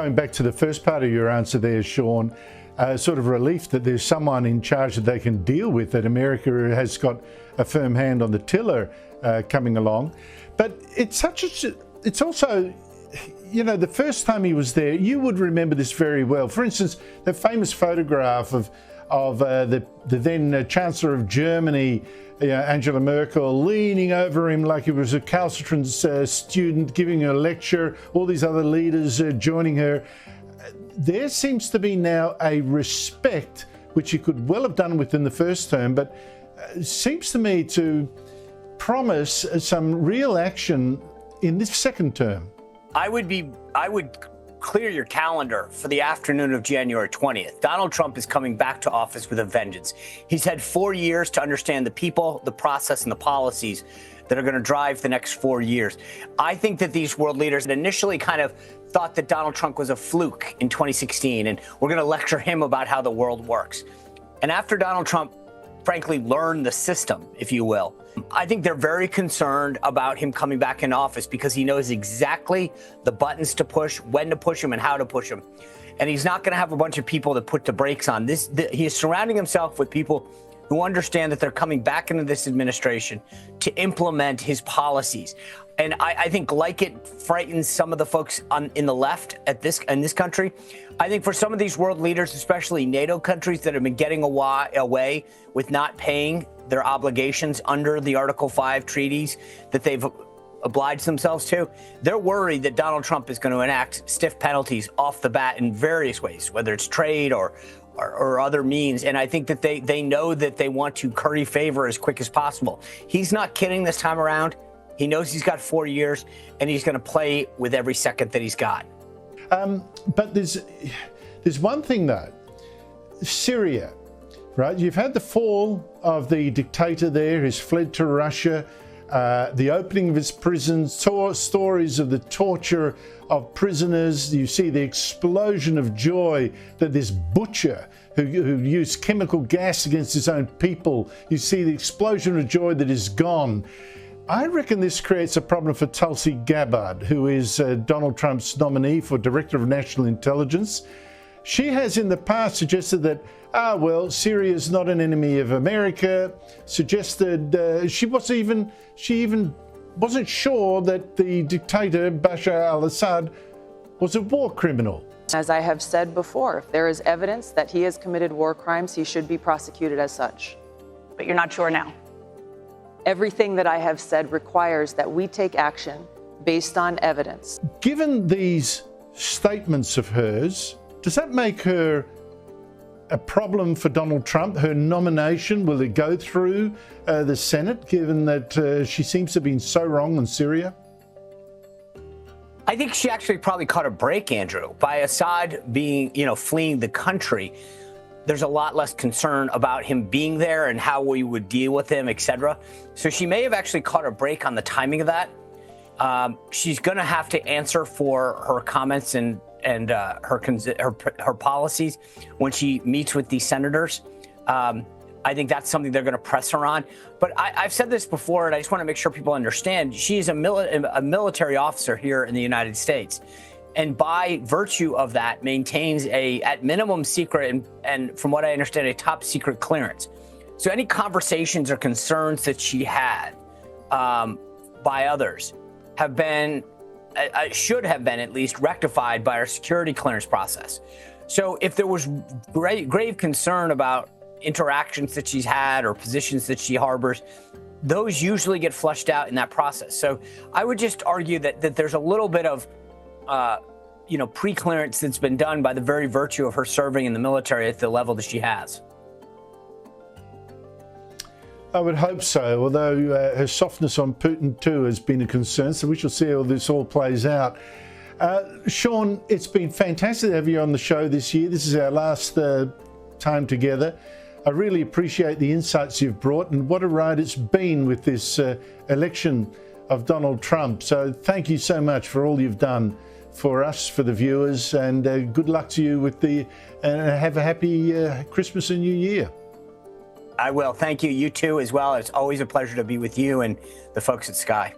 going back to the first part of your answer there, Sean, sort of relief that there's someone in charge that they can deal with, that America has got a firm hand on the tiller coming along. But it's also, you know, the first time he was there, you would remember this very well. For instance, the famous photograph of the then Chancellor of Germany, Angela Merkel, leaning over him like he was a recalcitrant student, giving a lecture, all these other leaders joining her. There seems to be now a respect, which he could well have done within the first term, but seems to me to promise some real action in this second term. I would clear your calendar for the afternoon of January 20th. Donald Trump is coming back to office with a vengeance. He's had 4 years to understand the people, the process, and the policies that are going to drive the next 4 years. I think that these world leaders initially kind of thought that Donald Trump was a fluke in 2016, and we're going to lecture him about how the world works. And after Donald Trump, frankly, learned the system, if you will, I think they're very concerned about him coming back in office because he knows exactly the buttons to push, when to push them, and how to push them. And he's not going to have a bunch of people to put the brakes on. He is surrounding himself with people who understand that they're coming back into this administration to implement his policies. And I think, like it frightens some of the folks in the left in this country, I think for some of these world leaders, especially NATO countries that have been getting away with not paying their obligations under the Article 5 treaties that they've obliged themselves to, they're worried that Donald Trump is going to enact stiff penalties off the bat in various ways, whether it's trade or other means. And I think that they know that they want to curry favor as quick as possible. He's not kidding this time around. He knows he's got 4 years, and he's going to play with every second that he's got. But there's one thing, though. Syria, right? You've had the fall of the dictator there who's fled to Russia, the opening of his prisons, stories of the torture of prisoners. You see the explosion of joy that this butcher who used chemical gas against his own people, you see the explosion of joy that is gone. I reckon this creates a problem for Tulsi Gabbard, who is Donald Trump's nominee for Director of National Intelligence. She has in the past suggested that, Syria is not an enemy of America, suggested she even wasn't sure that the dictator Bashar al-Assad was a war criminal. As I have said before, if there is evidence that he has committed war crimes, he should be prosecuted as such. But you're not sure now? Everything that I have said requires that we take action based on evidence. Given these statements of hers, does that make her a problem for Donald Trump? Her nomination, will it go through the Senate, given that she seems to have been so wrong on Syria? I think she actually probably caught a break, Andrew. By Assad being, fleeing the country, there's a lot less concern about him being there and how we would deal with him, et cetera. So she may have actually caught a break on the timing of that. She's going to have to answer for her comments and her policies when she meets with these senators. I think that's something they're going to press her on. But I've said this before, and I just want to make sure people understand. She is a military officer here in the United States, and by virtue of that, maintains at minimum secret and from what I understand, a top secret clearance. So any conversations or concerns that she had by others have been, should have been at least rectified by our security clearance process. So if there was grave concern about interactions that she's had or positions that she harbors, those usually get flushed out in that process. So I would just argue that there's a little bit of pre-clearance that's been done by the very virtue of her serving in the military at the level that she has. I would hope so, although her softness on Putin too has been a concern, so we shall see how this all plays out. Sean, it's been fantastic to have you on the show this year. This is our last time together. I really appreciate the insights you've brought, and what a ride it's been with this election of Donald Trump. So thank you so much for all you've done for us, for the viewers, and good luck to you with have a happy Christmas and New Year. I will. Thank you. You too as well. It's always a pleasure to be with you and the folks at Sky.